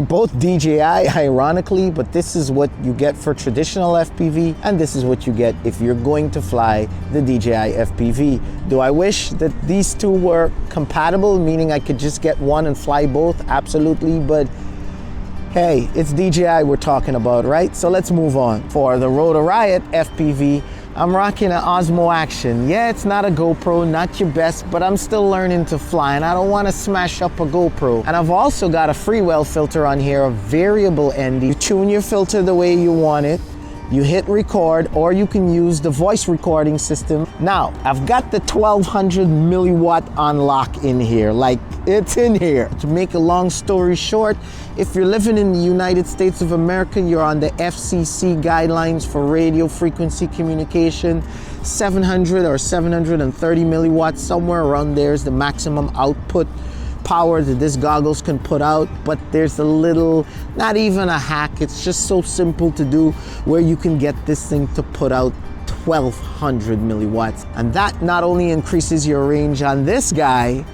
They're both DJI, ironically, but this is what you get for traditional FPV, and this is what you get if you're going to fly the DJI FPV. Do I wish that these two were compatible, meaning I could just get one and fly both? Absolutely, but hey, it's DJI we're talking about, right? So let's move on. For the ROTOR RIOT FPV, I'm rocking an Osmo Action. Yeah, it's not a GoPro, not your best, but I'm still learning to fly and I don't want to smash up a GoPro. And I've also got a Freewell filter on here, a variable ND. You tune your filter the way you want it. You hit record, or you can use the voice recording system. Now, I've got the 1200 milliwatt on lock in here, like it's in here. To make a long story short, if you're living in the United States of America, you're on the FCC guidelines for radio frequency communication. 700 or 730 milliwatts, somewhere around there is the maximum output power that this goggles can put out. But there's a little, not even a hack, it's just so simple to do, where you can get this thing to put out 1200 milliwatts, and that not only increases your range on this guy,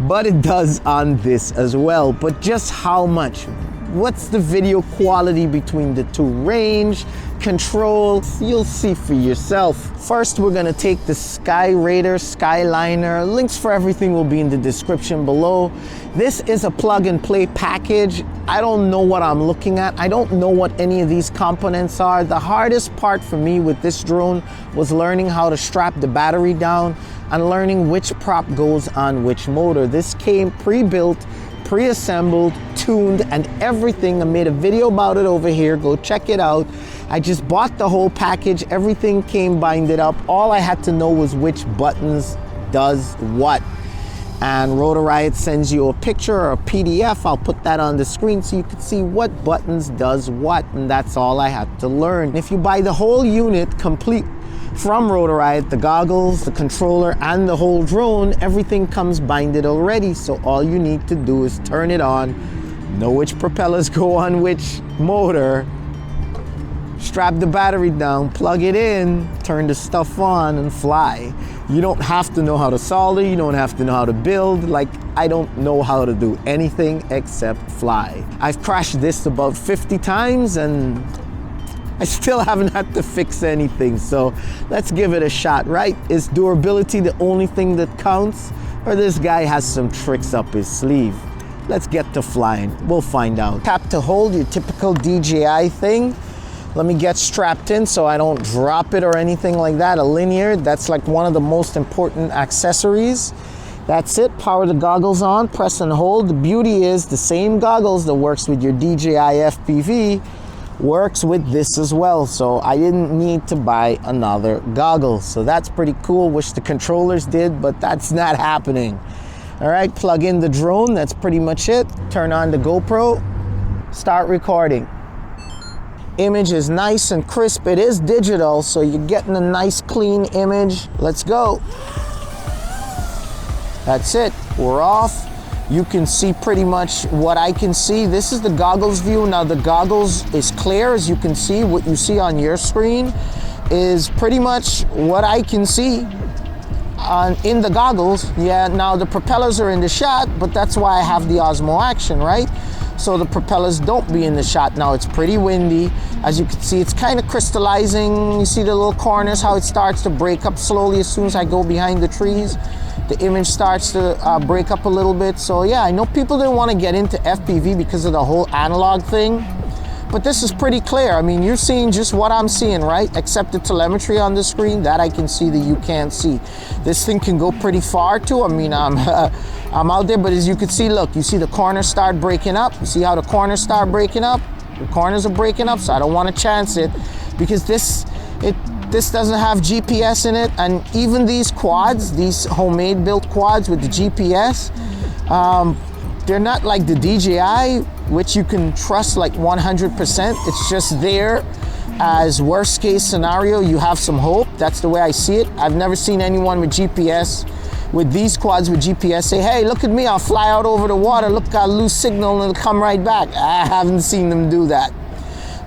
but it does on this as well. But just how much? What's the video quality between the two? Range, control, you'll see for yourself. First, we're gonna take the Skyeliner. Links for everything will be in the description below. This is a plug and play package. I don't know what I'm looking at. I don't know what any of these components are. The hardest part for me with this drone was learning how to strap the battery down and learning which prop goes on which motor. This came pre-built, pre-assembled, tuned, and everything. I made a video about it over here. Go check it out. I just bought the whole package. Everything came binded up. All I had to know was which buttons does what. And ROTOR RIOT sends you a picture or a PDF. I'll put that on the screen so you can see what buttons does what, and that's all I had to learn. If you buy the whole unit complete from ROTOR RIOT, the goggles, the controller, and the whole drone, everything comes binded already. So all you need to do is turn it on, know which propellers go on which motor, strap the battery down, plug it in, turn the stuff on, and fly. You don't have to know how to solder, you don't have to know how to build. Like, I don't know how to do anything except fly. I've crashed this about 50 times and I still haven't had to fix anything, so let's give it a shot, right? Is durability the only thing that counts, or this guy has some tricks up his sleeve? Let's get to flying, we'll find out. Tap to hold, your typical DJI thing. Let me get strapped in so I don't drop it or anything like that. A linear, that's like one of the most important accessories. That's it, power the goggles on, press and hold. The beauty is the same goggles that works with your DJI FPV works with this as well, so I didn't need to buy another goggle. So that's pretty cool. Wish the controllers did, but that's not happening. All right, plug in the drone, that's pretty much it. Turn on the GoPro, start recording. Image is nice and crisp. It is digital, so you're getting a nice clean image. Let's go. That's it, we're off. You can see pretty much what I can see. This is the goggles view. Now the goggles is clear, as you can see. What you see on your screen is pretty much what I can see in the goggles. Yeah, now the propellers are in the shot, but that's why I have the Osmo Action, right? So the propellers don't be in the shot. Now it's pretty windy. As you can see, it's kind of crystallizing. You see the little corners, how it starts to break up slowly as soon as I go behind the trees. The image starts to break up a little bit. So yeah, I know people didn't want to get into FPV because of the whole analog thing, but this is pretty clear. I mean, you're seeing just what I'm seeing, right? Except the telemetry on the screen, that I can see that you can't see. This thing can go pretty far too. I mean, I'm out there, but as you can see, look, you see the corners start breaking up. You see how the corners start breaking up? The corners are breaking up, so I don't want to chance it because this doesn't have GPS in it. And even these quads, these homemade built quads with the GPS, they're not like the DJI, which you can trust like 100%. It's just there as worst case scenario, you have some hope. That's the way I see it. I've never seen anyone with GPS, with these quads with GPS, say, hey, look at me, I'll fly out over the water, look, I'll lose signal and it'll come right back. I haven't seen them do that.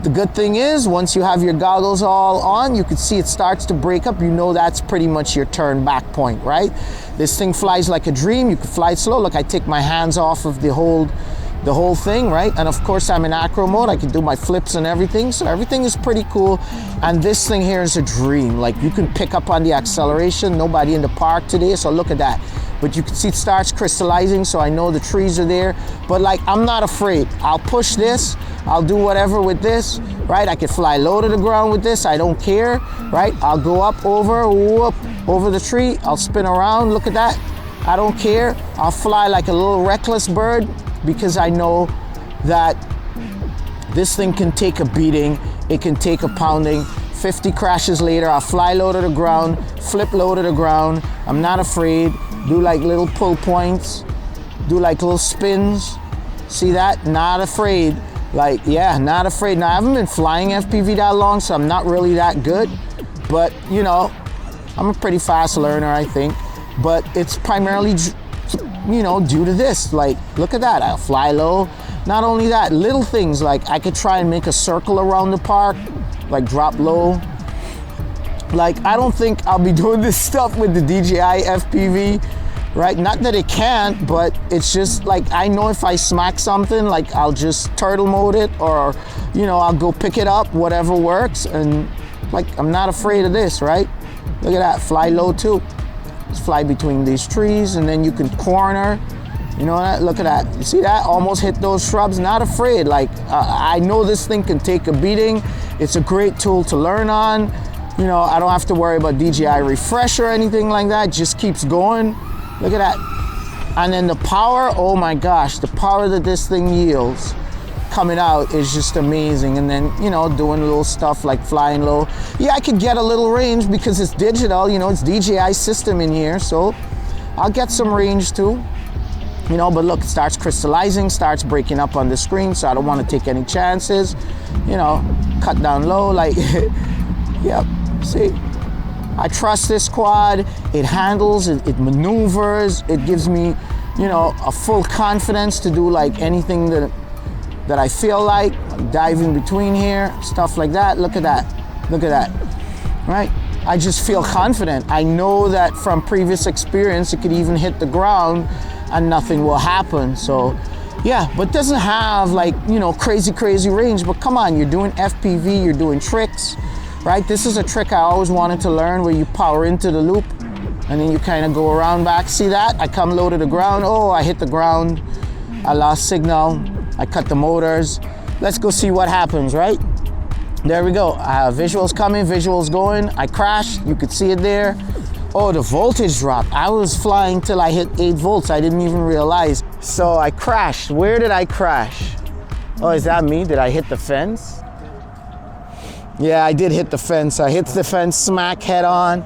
The good thing is, once you have your goggles all on, you can see it starts to break up. You know that's pretty much your turn back point, right? This thing flies like a dream. You can fly slow. Look, I take my hands off of the hold the whole thing, right? And of course I'm in acro mode. I can do my flips and everything. So everything is pretty cool. And this thing here is a dream. Like, you can pick up on the acceleration. Nobody in the park today, so look at that. But you can see it starts crystallizing, so I know the trees are there. But like, I'm not afraid. I'll push this. I'll do whatever with this, right? I could fly low to the ground with this. I don't care, right? I'll go up over, whoop, over the tree. I'll spin around. Look at that. I don't care. I'll fly like a little reckless bird, because I know that this thing can take a beating. It can take a pounding. 50 crashes later, I'll fly low to the ground, flip low to the ground. I'm not afraid. Do like little pull points, do like little spins. See that? Not afraid. Like, yeah, not afraid. Now, I haven't been flying FPV that long, so I'm not really that good. But, you know, I'm a pretty fast learner, I think. But it's primarily, you know, due to this. Like, look at that. I'll fly low. Not only that, little things like I could try and make a circle around the park, like drop low. Like, I don't think I'll be doing this stuff with the DJI FPV, right? Not that it can't, but it's just like, I know if I smack something, like I'll just turtle mode it, or, you know, I'll go pick it up, whatever works. And like, I'm not afraid of this, right? Look at that, fly low too. Just fly between these trees, and then you can corner. You know that? Look at that. You see that? Almost hit those shrubs. Not afraid. Like, I know this thing can take a beating. It's a great tool to learn on. You know, I don't have to worry about DJI refresh or anything like that. It just keeps going. Look at that. And then the power, oh my gosh, the power that this thing yields coming out is just amazing. And then, you know, doing little stuff like flying low. Yeah, I could get a little range because it's digital, you know, it's DJI system in here. So I'll get some range too. You know, but look, it starts crystallizing, starts breaking up on the screen, so I don't want to take any chances. You know, cut down low, like, yep, see? I trust this quad. It handles, it maneuvers, it gives me, you know, a full confidence to do like anything that I feel like, dive in between here, stuff like that. Look at that, look at that, right? I just feel confident. I know that from previous experience, it could even hit the ground and nothing will happen. So yeah, but doesn't have like, you know, crazy range. But come on, you're doing FPV, you're doing tricks, right? This is a trick I always wanted to learn, where you power into the loop and then you kind of go around back. See that? I come low to the ground. Oh, I hit the ground. I lost signal. I cut the motors. Let's go see what happens, right? There we go. Visuals coming, visuals going. I crashed. You could see it there. Oh, the voltage dropped. I was flying till I hit 8 volts. I didn't even realize. So I crashed. Where did I crash? Oh, is that me? Did I hit the fence? Yeah, I did hit the fence. I hit the fence smack head on.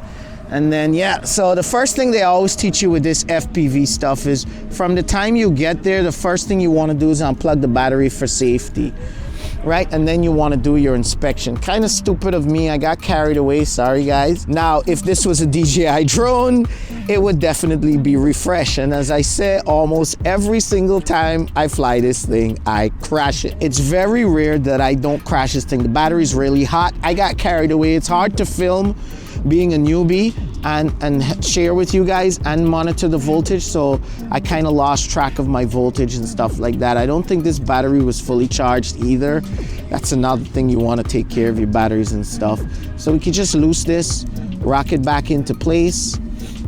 And then, yeah, so the first thing they always teach you with this FPV stuff is from the time you get there, the first thing you want to do is unplug the battery for safety. Right? And then you want to do your inspection. Kind of stupid of me. I got carried away. Sorry, guys. Now, if this was a DJI drone, it would definitely be refreshed. And as I say, almost every single time I fly this thing, I crash it. It's very rare that I don't crash this thing. The battery's really hot. I got carried away. It's hard to film being a newbie and share with you guys and monitor the voltage, so I kind of lost track of my voltage and stuff like that. I don't think this battery was fully charged either. That's another thing, you want to take care of your batteries and stuff. So we could just loose this, rock it back into place,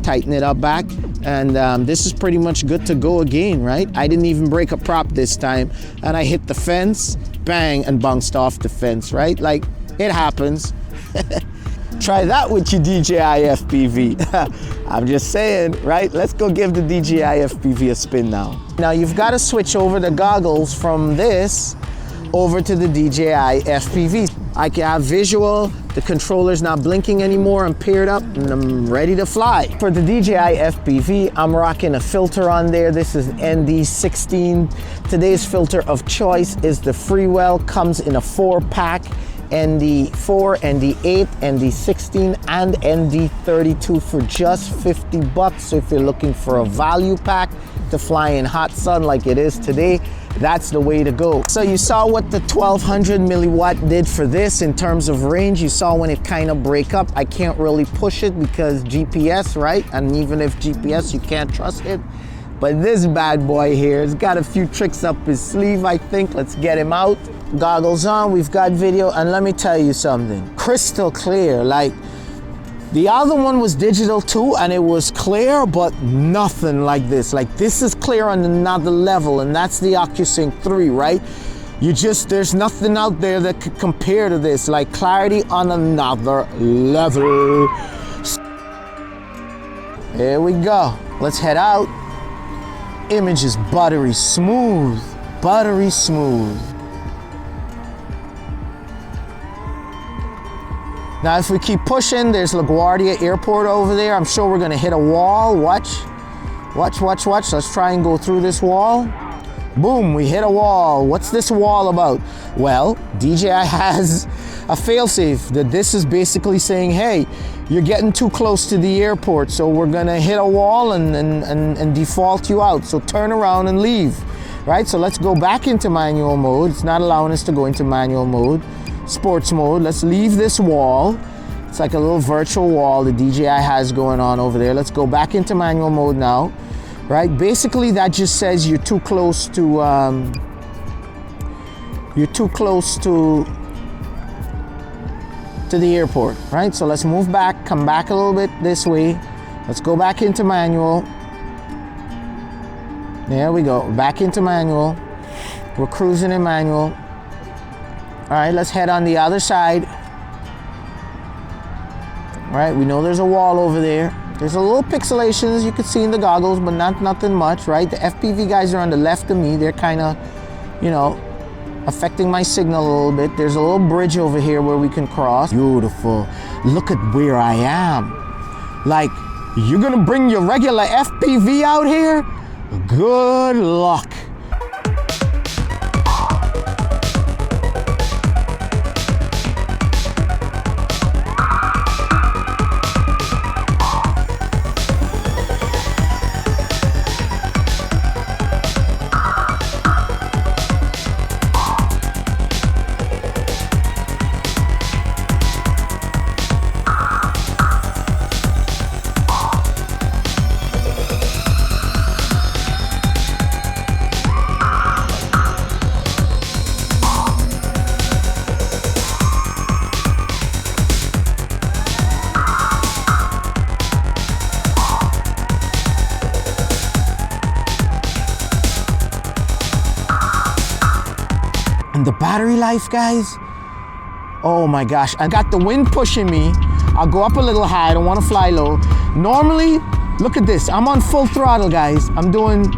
tighten it up back, and this is pretty much good to go again, right? I didn't even break a prop this time, and I hit the fence, bang, and bounced off the fence, right? Like, it happens. Try that with your DJI FPV. I'm just saying, right? Let's go give the DJI FPV a spin now. Now you've got to switch over the goggles from this over to the DJI FPV. I can have visual, the controller's not blinking anymore, I'm paired up and I'm ready to fly. For the DJI FPV, I'm rocking a filter on there. This is ND16. Today's filter of choice is the Freewell, comes in a 4-pack. ND4, ND8, ND16, and ND32 for just 50 bucks. So if you're looking for a value pack to fly in hot sun like it is today, that's the way to go. So you saw what the 1200 milliwatt did for this in terms of range. You saw when it kind of break up. I can't really push it because GPS, right? And even if GPS, you can't trust it. But this bad boy here has got a few tricks up his sleeve, I think. Let's get him out. Goggles on, we've got video, and let me tell you something. Crystal clear, like the other one was digital too, and it was clear, but nothing like this. Like this is clear on another level, and that's the OcuSync 3, right? There's nothing out there that could compare to this, like clarity on another level. Here we go. Let's head out. Image is buttery smooth, buttery smooth. Now, if we keep pushing, there's LaGuardia Airport over there. I'm sure we're gonna hit a wall. Watch, watch, watch, watch. Let's try and go through this wall. Boom, we hit a wall. What's this wall about? Well, DJI has a failsafe that this is basically saying, hey, you're getting too close to the airport, so we're gonna hit a wall and default you out. So turn around and leave, right? So let's go back into manual mode. It's not allowing us to go into manual mode. Sports mode, let's leave this wall. It's like a little virtual wall that DJI has going on over there. Let's go back into manual mode now, right? Basically that just says you're too close to the airport, right? So let's move back, come back a little bit this way. Let's go back into manual. There we go, back into manual. We're cruising in manual. All right, let's head on the other side. All right, we know there's a wall over there. There's a little pixelation, as you can see in the goggles, but nothing much, right? The FPV guys are on the left of me. They're kind of, you know, affecting my signal a little bit. There's a little bridge over here where we can cross. Beautiful. Look at where I am. Like, you're gonna bring your regular FPV out here? Good luck. The battery life, guys, oh my gosh, I got the wind pushing me. I'll go up a little high, I don't want to fly low. Normally, look at this, I'm on full throttle, guys. I'm doing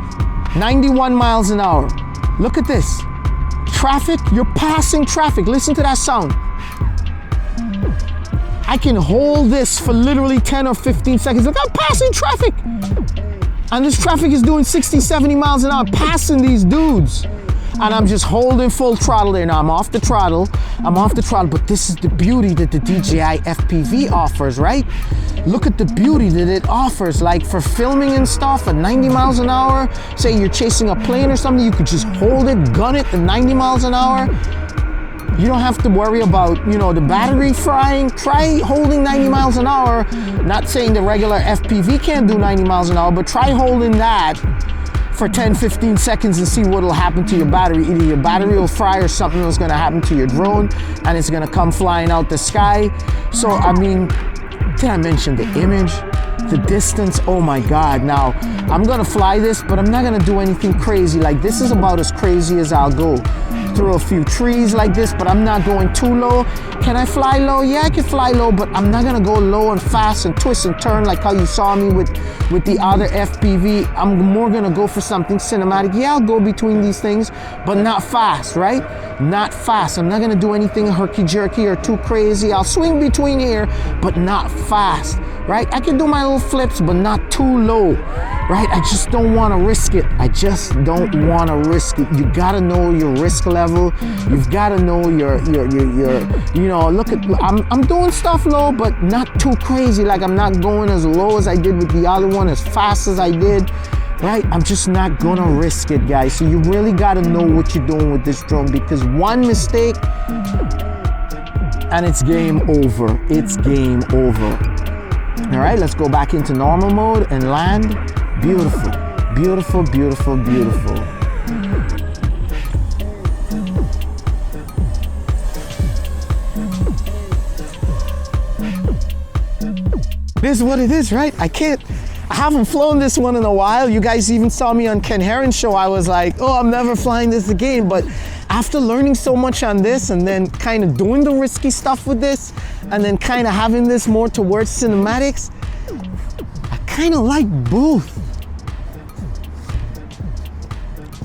91 miles an hour. Look at this. Traffic, you're passing traffic. Listen to that sound. I can hold this for literally 10 or 15 seconds. Look, I'm passing traffic. And this traffic is doing 60, 70 miles an hour, passing these dudes. And I'm just holding full throttle there. Now I'm off the throttle, but this is the beauty that the DJI FPV offers, right? Look at the beauty that it offers, like for filming and stuff at 90 miles an hour, say you're chasing a plane or something, you could just hold it, gun it at 90 miles an hour. You don't have to worry about, you know, the battery frying. Try holding 90 miles an hour. Not saying the regular FPV can't do 90 miles an hour, but try holding that for 10, 15 seconds and see what will happen to your battery. Either your battery will fry or something is gonna happen to your drone and it's gonna come flying out the sky. So, I mean, did I mention the image? The distance, oh my God. Now, I'm gonna fly this, but I'm not gonna do anything crazy. Like, this is about as crazy as I'll go. Through a few trees like this, but I'm not going too low. Can I fly low? Yeah, I can fly low, but I'm not gonna go low and fast and twist and turn like how you saw me with the other FPV. I'm more gonna go for something cinematic. Yeah, I'll go between these things, but not fast, right? Not fast. I'm not gonna do anything herky-jerky or too crazy. I'll swing between here, but not fast, right? I can do my little flips, but not too low, right? I just don't wanna risk it. I just don't wanna risk it. You gotta know your risk level. You've gotta know your you know, look at, I'm doing stuff low, but not too crazy. Like, I'm not going as low as I did with the other one, as fast as I did, right? I'm just not gonna risk it, guys. So you really gotta know what you're doing with this drone, because one mistake and it's game over. It's game over. All right, let's go back into normal mode and land. Beautiful, Beautiful, beautiful, beautiful. This is what it is, right? I haven't flown this one in a while. You guys even saw me on Ken Heron's show. I was like, oh, I'm never flying this again. But after learning so much on this and then kind of doing the risky stuff with this and then kind of having this more towards cinematics, I kind of like both.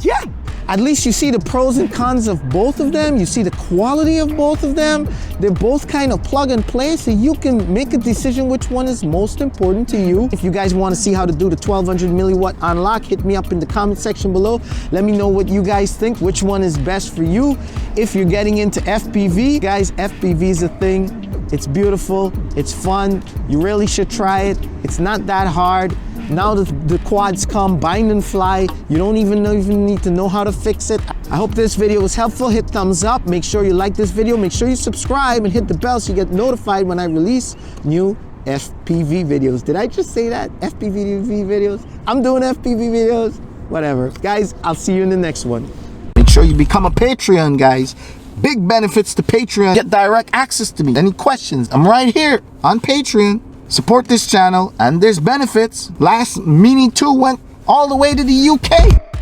Yeah, at least you see the pros and cons of both of them. You see the quality of both of them. They're both kind of plug and play, so you can make a decision which one is most important to you. If you guys want to see how to do the 1200 milliwatt unlock, hit me up in the comment section below. Let me know what you guys think, which one is best for you. If you're getting into FPV, guys, FPV is a thing. It's beautiful, it's fun. You really should try it. It's not that hard. Now that the quads come, bind and fly, you don't even need to know how to fix it. I hope this video was helpful. Hit thumbs up. Make sure you like this video. Make sure you subscribe and hit the bell so you get notified when I release new FPV videos. Did I just say that? FPV videos? I'm doing FPV videos. Whatever. Guys, I'll see you in the next one. Make sure you become a Patreon, guys. Big benefits to Patreon. Get direct access to me. Any questions? I'm right here on Patreon. Support this channel, and there's benefits. Last Mini 2 went all the way to the UK.